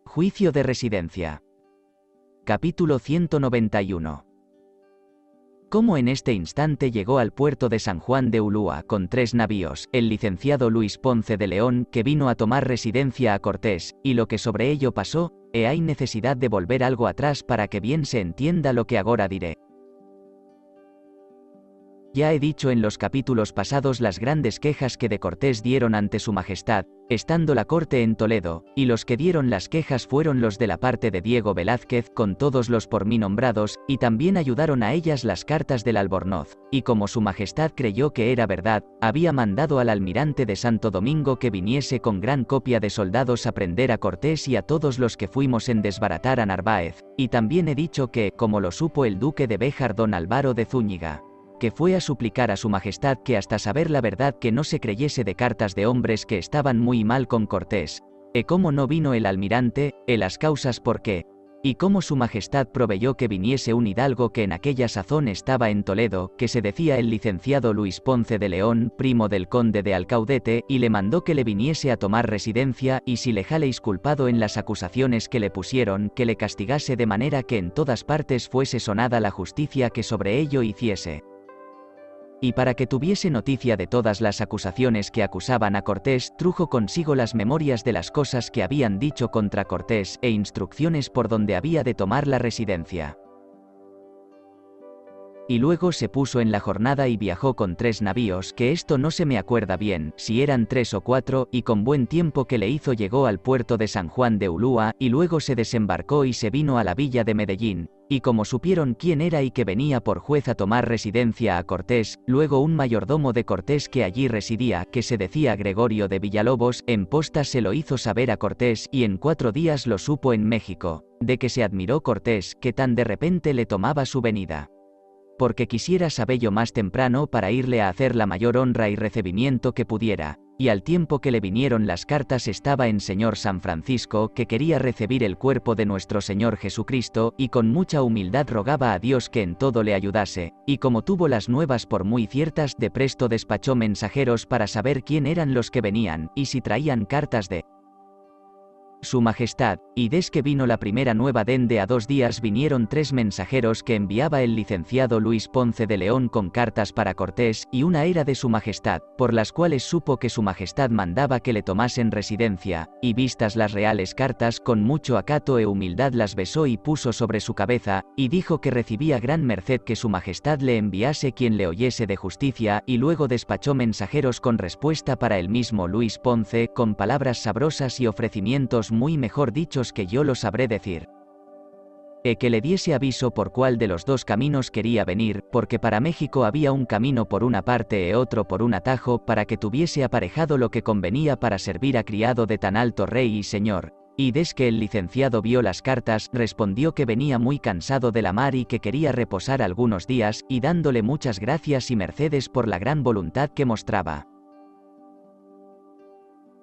Juicio de residencia. Capítulo 191. Cómo en este instante llegó al puerto de San Juan de Ulúa con 3 navíos, el licenciado Luis Ponce de León, que vino a tomar residencia a Cortés, y lo que sobre ello pasó, hay necesidad de volver algo atrás para que bien se entienda lo que agora diré. Ya he dicho en los capítulos pasados las grandes quejas que de Cortés dieron ante su majestad, estando la corte en Toledo, y los que dieron las quejas fueron los de la parte de Diego Velázquez con todos los por mí nombrados, y también ayudaron a ellas las cartas del Albornoz, y como su majestad creyó que era verdad, había mandado al almirante de Santo Domingo que viniese con gran copia de soldados a prender a Cortés y a todos los que fuimos en desbaratar a Narváez, y también he dicho que, como lo supo el duque de Béjar don Álvaro de Zúñiga, que fue a suplicar a su majestad que hasta saber la verdad que no se creyese de cartas de hombres que estaban muy mal con Cortés, cómo no vino el almirante, las causas por qué, y cómo su majestad proveyó que viniese un hidalgo que en aquella sazón estaba en Toledo, que se decía el licenciado Luis Ponce de León, primo del conde de Alcaudete, y le mandó que le viniese a tomar residencia, y si le jaleis culpado en las acusaciones que le pusieron, que le castigase de manera que en todas partes fuese sonada la justicia que sobre ello hiciese. Y para que tuviese noticia de todas las acusaciones que acusaban a Cortés, trujo consigo las memorias de las cosas que habían dicho contra Cortés, instrucciones por donde había de tomar la residencia. Y luego se puso en la jornada y viajó con 3 navíos, que esto no se me acuerda bien, si eran 3 o 4, y con buen tiempo que le hizo llegó al puerto de San Juan de Ulúa, y luego se desembarcó y se vino a la villa de Medellín, y como supieron quién era y que venía por juez a tomar residencia a Cortés, luego un mayordomo de Cortés que allí residía, que se decía Gregorio de Villalobos, en posta se lo hizo saber a Cortés, y en 4 días lo supo en México, de que se admiró Cortés, que tan de repente le tomaba su venida. Porque quisiera sabello más temprano para irle a hacer la mayor honra y recibimiento que pudiera, y al tiempo que le vinieron las cartas estaba en Señor San Francisco, que quería recibir el cuerpo de nuestro Señor Jesucristo, y con mucha humildad rogaba a Dios que en todo le ayudase, y como tuvo las nuevas por muy ciertas, de presto despachó mensajeros para saber quién eran los que venían, y si traían cartas de su majestad, y des que vino la primera nueva dende a 2 días vinieron 3 mensajeros que enviaba el licenciado Luis Ponce de León con cartas para Cortés, y una era de su majestad, por las cuales supo que su majestad mandaba que le tomasen residencia, y vistas las reales cartas con mucho acato e humildad las besó y puso sobre su cabeza, y dijo que recibía gran merced que su majestad le enviase quien le oyese de justicia, y luego despachó mensajeros con respuesta para el mismo Luis Ponce, con palabras sabrosas y ofrecimientos muy mejor dichos que yo lo sabré decir. Que le diese aviso por cuál de los 2 caminos quería venir, porque para México había un camino por una parte otro por un atajo, para que tuviese aparejado lo que convenía para servir a criado de tan alto rey y señor. Y des que el licenciado vio las cartas, respondió que venía muy cansado de la mar y que quería reposar algunos días, y dándole muchas gracias y mercedes por la gran voluntad que mostraba.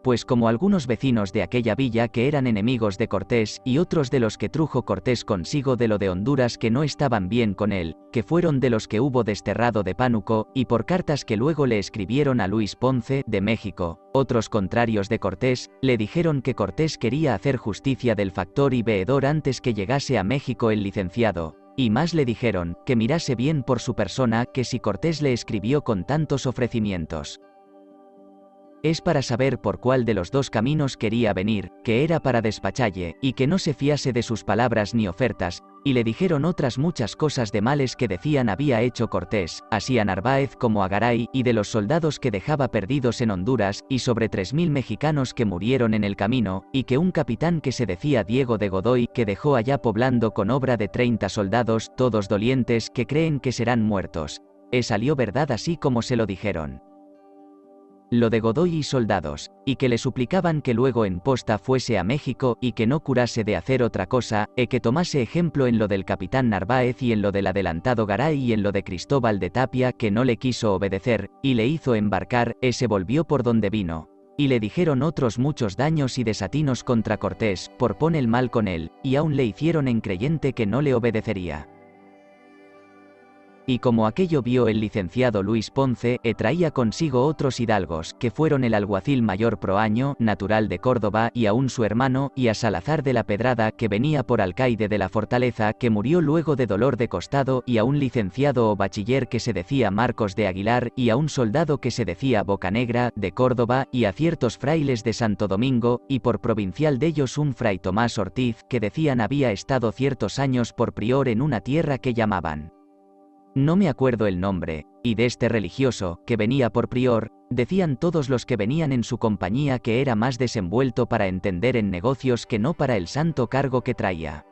Pues como algunos vecinos de aquella villa que eran enemigos de Cortés, y otros de los que trujo Cortés consigo de lo de Honduras que no estaban bien con él, que fueron de los que hubo desterrado de Pánuco, y por cartas que luego le escribieron a Luis Ponce, de México, otros contrarios de Cortés, le dijeron que Cortés quería hacer justicia del factor y veedor antes que llegase a México el licenciado, y más le dijeron, que mirase bien por su persona, que si Cortés le escribió con tantos ofrecimientos, es para saber por cuál de los 2 caminos quería venir, que era para despachalle, y que no se fiase de sus palabras ni ofertas, y le dijeron otras muchas cosas de males que decían había hecho Cortés, así a Narváez como a Garay, y de los soldados que dejaba perdidos en Honduras, y sobre 3000 mexicanos que murieron en el camino, y que un capitán que se decía Diego de Godoy, que dejó allá poblando con obra de 30 soldados, todos dolientes, que creen que serán muertos. Salió verdad así como se lo dijeron. Lo de Godoy y soldados, y que le suplicaban que luego en posta fuese a México, y que no curase de hacer otra cosa, que tomase ejemplo en lo del capitán Narváez y en lo del adelantado Garay y en lo de Cristóbal de Tapia, que no le quiso obedecer, y le hizo embarcar, se volvió por donde vino. Y le dijeron otros muchos daños y desatinos contra Cortés, por pon el mal con él, y aún le hicieron en creyente que no le obedecería. Y como aquello vio el licenciado Luis Ponce, traía consigo otros hidalgos, que fueron el alguacil mayor Proaño, natural de Córdoba, y aún su hermano, y a Salazar de la Pedrada, que venía por alcaide de la fortaleza, que murió luego de dolor de costado, y a un licenciado o bachiller que se decía Marcos de Aguilar, y a un soldado que se decía Bocanegra, de Córdoba, y a ciertos frailes de Santo Domingo, y por provincial dellos un fray Tomás Ortiz, que decían había estado ciertos años por prior en una tierra que llamaban. No me acuerdo el nombre, y de este religioso, que venía por prior, decían todos los que venían en su compañía que era más desenvuelto para entender en negocios que no para el santo cargo que traía.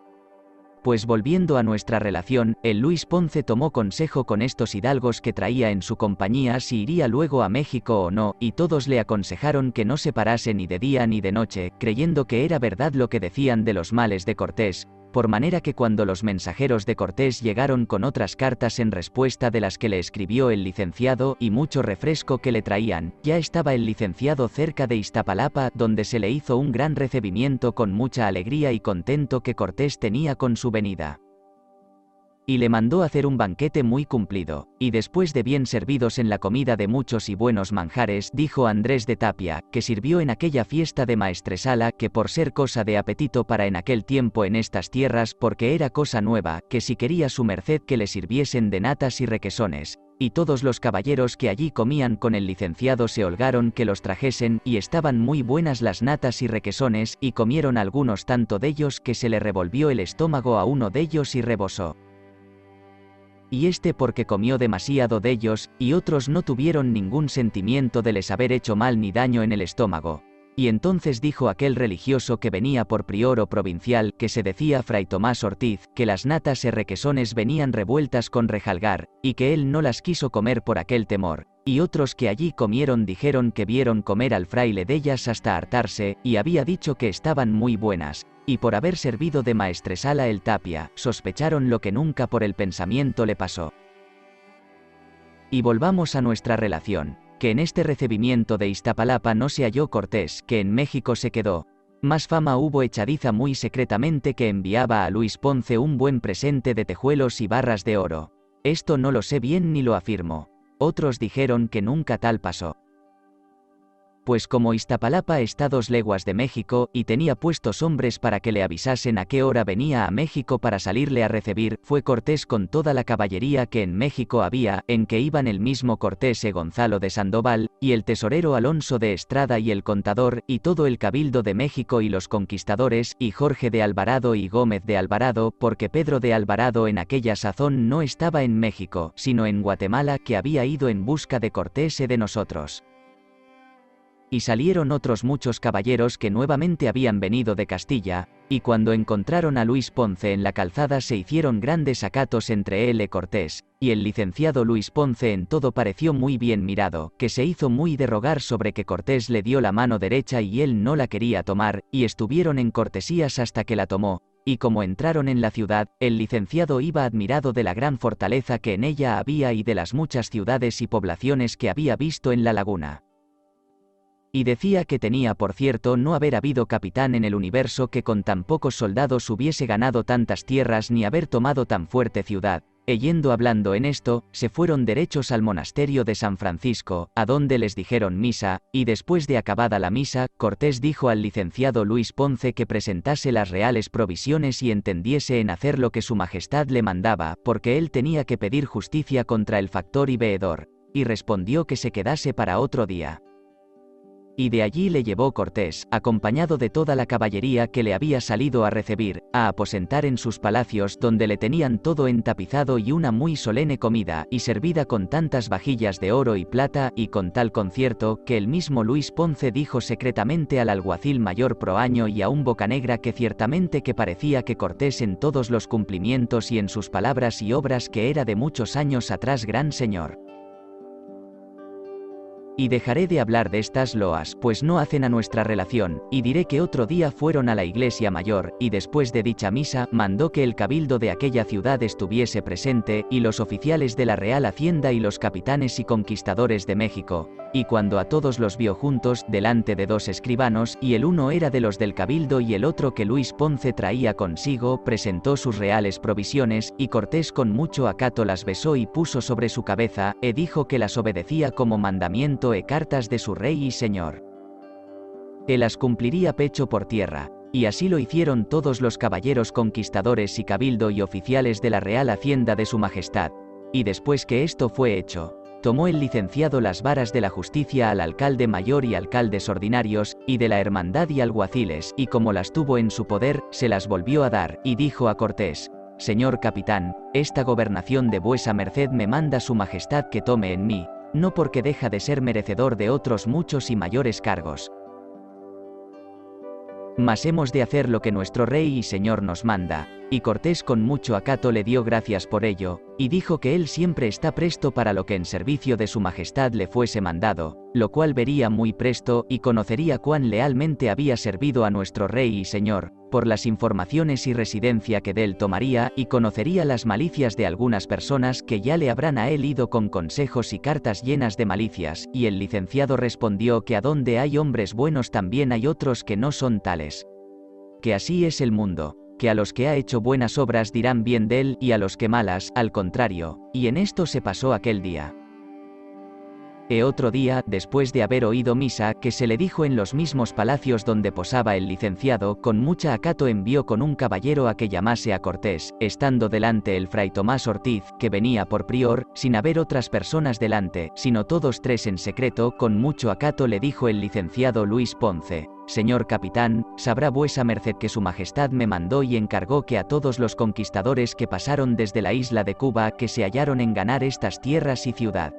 Pues volviendo a nuestra relación, el Luis Ponce tomó consejo con estos hidalgos que traía en su compañía si iría luego a México o no, y todos le aconsejaron que no se parase ni de día ni de noche, creyendo que era verdad lo que decían de los males de Cortés, por manera que cuando los mensajeros de Cortés llegaron con otras cartas en respuesta de las que le escribió el licenciado y mucho refresco que le traían, ya estaba el licenciado cerca de Iztapalapa, donde se le hizo un gran recibimiento con mucha alegría y contento que Cortés tenía con su venida. Y le mandó hacer un banquete muy cumplido, y después de bien servidos en la comida de muchos y buenos manjares, dijo Andrés de Tapia, que sirvió en aquella fiesta de maestresala, que por ser cosa de apetito para en aquel tiempo en estas tierras, porque era cosa nueva, que si quería su merced que le sirviesen de natas y requesones, y todos los caballeros que allí comían con el licenciado se holgaron que los trajesen, y estaban muy buenas las natas y requesones, y comieron algunos tanto dellos que se le revolvió el estómago a uno dellos y rebosó. Y este porque comió demasiado de ellos, y otros no tuvieron ningún sentimiento de les haber hecho mal ni daño en el estómago. Y entonces dijo aquel religioso que venía por prior o provincial, que se decía fray Tomás Ortiz, que las natas y requesones venían revueltas con rejalgar, y que él no las quiso comer por aquel temor. Y otros que allí comieron dijeron que vieron comer al fraile dellas hasta hartarse, y había dicho que estaban muy buenas. Y por haber servido de maestresala el Tapia, sospecharon lo que nunca por el pensamiento le pasó. Y volvamos a nuestra relación, que en este recibimiento de Iztapalapa no se halló Cortés, que en México se quedó. Más fama hubo echadiza muy secretamente que enviaba a Luis Ponce un buen presente de tejuelos y barras de oro. Esto no lo sé bien ni lo afirmo. Otros dijeron que nunca tal pasó. Pues como Iztapalapa está 2 leguas de México, y tenía puestos hombres para que le avisasen a qué hora venía a México para salirle a recibir, fue Cortés con toda la caballería que en México había, en que iban el mismo Cortés y Gonzalo de Sandoval, y el tesorero Alonso de Estrada y el contador, y todo el cabildo de México y los conquistadores, y Jorge de Alvarado y Gómez de Alvarado, porque Pedro de Alvarado en aquella sazón no estaba en México, sino en Guatemala, que había ido en busca de Cortés y de nosotros. Y salieron otros muchos caballeros que nuevamente habían venido de Castilla, y cuando encontraron a Luis Ponce en la calzada se hicieron grandes acatos entre él y Cortés, y el licenciado Luis Ponce en todo pareció muy bien mirado, que se hizo muy de rogar sobre que Cortés le dio la mano derecha y él no la quería tomar, y estuvieron en cortesías hasta que la tomó, y como entraron en la ciudad, el licenciado iba admirado de la gran fortaleza que en ella había y de las muchas ciudades y poblaciones que había visto en la laguna. Y decía que tenía por cierto no haber habido capitán en el universo que con tan pocos soldados hubiese ganado tantas tierras ni haber tomado tan fuerte ciudad. Yendo hablando en esto, se fueron derechos al monasterio de San Francisco, a donde les dijeron misa, y después de acabada la misa, Cortés dijo al licenciado Luis Ponce que presentase las reales provisiones y entendiese en hacer lo que su majestad le mandaba, porque él tenía que pedir justicia contra el factor y veedor, y respondió que se quedase para otro día. Y de allí le llevó Cortés, acompañado de toda la caballería que le había salido a recibir, a aposentar en sus palacios donde le tenían todo entapizado y una muy solene comida, y servida con tantas vajillas de oro y plata, y con tal concierto, que el mismo Luis Ponce dijo secretamente al alguacil mayor Proaño y a un Bocanegra que ciertamente que parecía que Cortés en todos los cumplimientos y en sus palabras y obras que era de muchos años atrás gran señor. Y dejaré de hablar de estas loas, pues no hacen a nuestra relación, y diré que otro día fueron a la iglesia mayor, y después de dicha misa, mandó que el cabildo de aquella ciudad estuviese presente, y los oficiales de la Real Hacienda y los capitanes y conquistadores de México, Y cuando a todos los vio juntos, delante de 2 escribanos, y el uno era de los del cabildo y el otro que Luis Ponce traía consigo, presentó sus reales provisiones, y Cortés con mucho acato las besó y puso sobre su cabeza, e dijo que las obedecía como mandamiento e cartas de su rey y señor. Él las cumpliría pecho por tierra. Y así lo hicieron todos los caballeros conquistadores y cabildo y oficiales de la Real Hacienda de su Majestad. Y después que esto fue hecho, tomó el licenciado las varas de la justicia al alcalde mayor y alcaldes ordinarios, y de la hermandad y alguaciles, y como las tuvo en su poder, se las volvió a dar, y dijo a Cortés: Señor capitán, esta gobernación de vuesa merced me manda su majestad que tome en mí, no porque deja de ser merecedor de otros muchos y mayores cargos. Mas hemos de hacer lo que nuestro rey y señor nos manda. Y Cortés con mucho acato le dio gracias por ello, y dijo que él siempre está presto para lo que en servicio de su majestad le fuese mandado, lo cual vería muy presto, y conocería cuán lealmente había servido a nuestro rey y señor, por las informaciones y residencia que de él tomaría, y conocería las malicias de algunas personas que ya le habrán a él ido con consejos y cartas llenas de malicias, y el licenciado respondió que a donde hay hombres buenos también hay otros que no son tales. Que así es el mundo, que a los que ha hecho buenas obras dirán bien de él, y a los que malas, al contrario, y en esto se pasó aquel día. Otro día, después de haber oído misa, que se le dijo en los mismos palacios donde posaba el licenciado, con mucha acato envió con un caballero a que llamase a Cortés, estando delante el fray Tomás Ortiz, que venía por prior, sin haber otras personas delante, sino todos 3 en secreto, con mucho acato le dijo el licenciado Luis Ponce: Señor capitán, sabrá vuesa merced que su majestad me mandó y encargó que a todos los conquistadores que pasaron desde la isla de Cuba que se hallaron en ganar estas tierras y ciudad,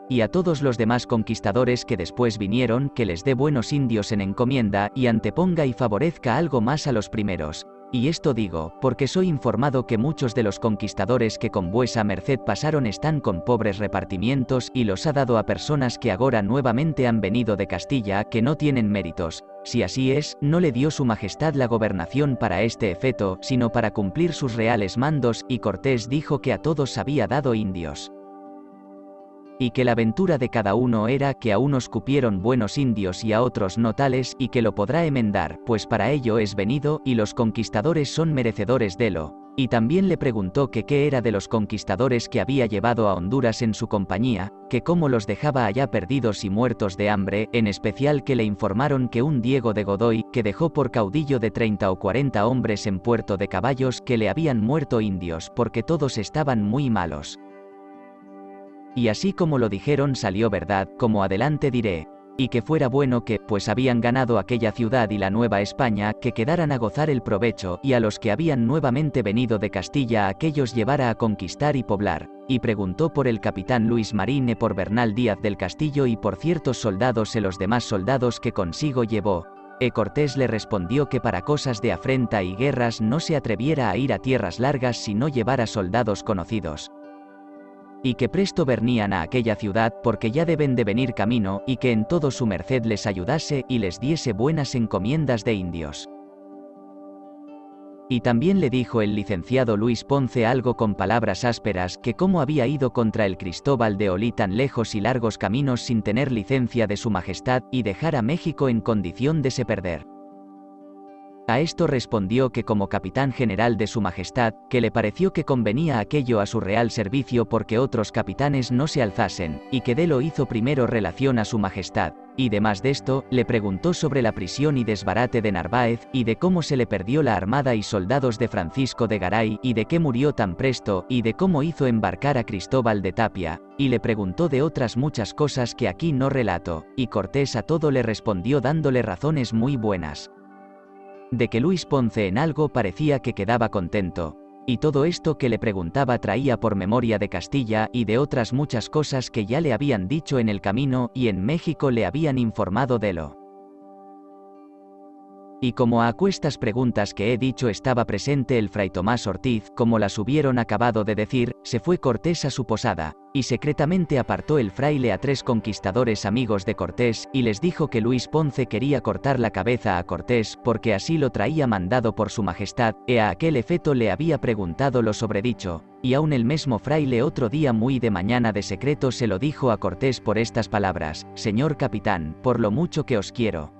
y a todos los demás conquistadores que después vinieron, que les dé buenos indios en encomienda, y anteponga y favorezca algo más a los primeros. Y esto digo, porque soy informado que muchos de los conquistadores que con vuesa merced pasaron están con pobres repartimientos, y los ha dado a personas que agora nuevamente han venido de Castilla, que no tienen méritos. Si así es, no le dio su majestad la gobernación para este efeto, sino para cumplir sus reales mandos, y Cortés dijo que a todos había dado indios. Y que la ventura de cada uno era que a unos cupieron buenos indios y a otros no tales, y que lo podrá enmendar, pues para ello es venido, y los conquistadores son merecedores délo. Y también le preguntó que qué era de los conquistadores que había llevado a Honduras en su compañía, que cómo los dejaba allá perdidos y muertos de hambre, en especial que le informaron que un Diego de Godoy, que dejó por caudillo de 30 o 40 hombres en Puerto de Caballos, que le habían muerto indios porque todos estaban muy malos. Y así como lo dijeron salió verdad, como adelante diré, y que fuera bueno que, pues habían ganado aquella ciudad y la Nueva España, que quedaran a gozar el provecho, y a los que habían nuevamente venido de Castilla aquellos llevara a conquistar y poblar. Y preguntó por el capitán Luis Marín y por Bernal Díaz del Castillo y por ciertos soldados y los demás soldados que consigo llevó. Cortés le respondió que para cosas de afrenta y guerras no se atreviera a ir a tierras largas si no llevara soldados conocidos. Y que presto venían a aquella ciudad porque ya deben de venir camino, y que en todo su merced les ayudase y les diese buenas encomiendas de indios. Y también le dijo el licenciado Luis Ponce algo con palabras ásperas, que cómo había ido contra el Cristóbal de Olí tan lejos y largos caminos sin tener licencia de su majestad, y dejar a México en condición de se perder. A esto respondió que como capitán general de su majestad, que le pareció que convenía aquello a su real servicio porque otros capitanes no se alzasen, y que de lo hizo primero relación a su majestad, y demás de esto, le preguntó sobre la prisión y desbarate de Narváez, y de cómo se le perdió la armada y soldados de Francisco de Garay, y de qué murió tan presto, y de cómo hizo embarcar a Cristóbal de Tapia, y le preguntó de otras muchas cosas que aquí no relato, y Cortés a todo le respondió dándole razones muy buenas. De que Luis Ponce en algo parecía que quedaba contento, y todo esto que le preguntaba traía por memoria de Castilla y de otras muchas cosas que ya le habían dicho en el camino y en México le habían informado de lo. Y como a aquestas preguntas que he dicho estaba presente el fray Tomás Ortiz, como las hubieron acabado de decir, se fue Cortés a su posada, y secretamente apartó el fraile a 3 conquistadores amigos de Cortés, y les dijo que Luis Ponce quería cortar la cabeza a Cortés, porque así lo traía mandado por su majestad, e a aquel efeto le había preguntado lo sobredicho. Y aun el mesmo fraile otro día muy de mañana de secreto se lo dijo a Cortés por estas palabras: Señor capitán, por lo mucho que os quiero,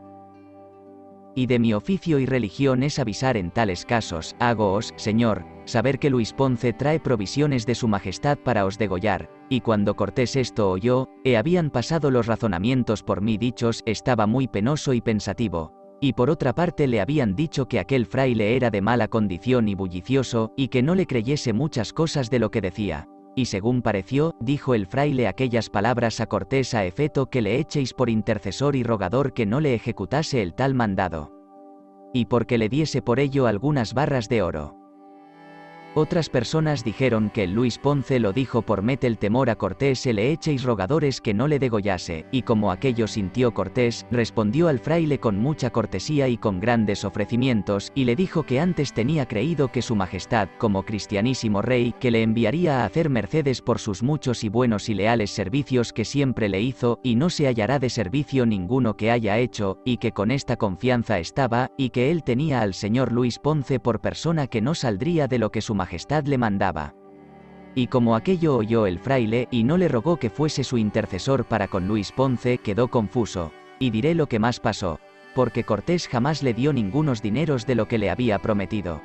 y de mi oficio y religión es avisar en tales casos, hágoos, señor, saber que Luis Ponce trae provisiones de su majestad para os degollar. Y cuando Cortés esto oyó, habían pasado los razonamientos por mí dichos, estaba muy penoso y pensativo. Y por otra parte le habían dicho que aquel fraile era de mala condición y bullicioso, y que no le creyese muchas cosas de lo que decía. Y según pareció, dijo el fraile aquellas palabras a Cortés a efeto que le echéis por intercesor y rogador que no le ejecutase el tal mandado, y porque le diese por ello algunas barras de oro. Otras personas dijeron que el Luis Ponce lo dijo por meter temor a Cortés y le echéis rogadores que no le degollase, y como aquello sintió Cortés, respondió al fraile con mucha cortesía y con grandes ofrecimientos, y le dijo que antes tenía creído que su majestad, como cristianísimo rey, que le enviaría a hacer mercedes por sus muchos y buenos y leales servicios que siempre le hizo, y no se hallará de servicio ninguno que haya hecho, y que con esta confianza estaba, y que él tenía al señor Luis Ponce por persona que no saldría de lo que su majestad le mandaba. Y como aquello oyó el fraile, y no le rogó que fuese su intercesor para con Luis Ponce, quedó confuso. Y diré lo que más pasó, porque Cortés jamás le dio ningunos dineros de lo que le había prometido.